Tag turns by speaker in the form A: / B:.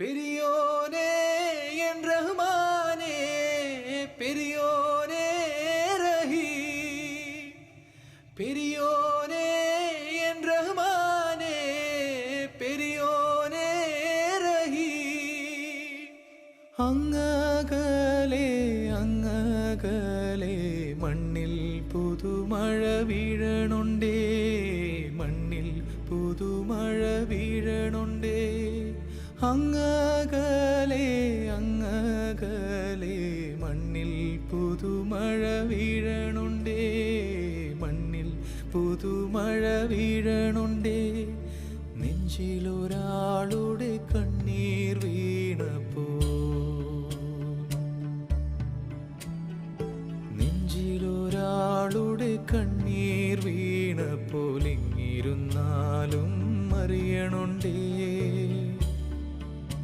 A: பெரியோனே என் ரஹ்மானே, பெரியோனே ரஹீம், பெரியோனே என் ரஹ்மானே, பெரியோனே ரஹீம். അങ്ങകലെ അങ്ങകലെ മണ്ണിൽ പുതുമഴ വീഴണുണ്ടേ, മണ്ണിൽ പുതുമഴ വീഴണുണ്ടേ. അങ്ങകലെ അങ്ങകലെ മണ്ണിൽ പുതുമഴ വീഴണുണ്ടേ, മണ്ണിൽ പുതുമഴ വീഴണുണ്ടേ. നെഞ്ചിലൊരാളുടെ കണ്ണീർ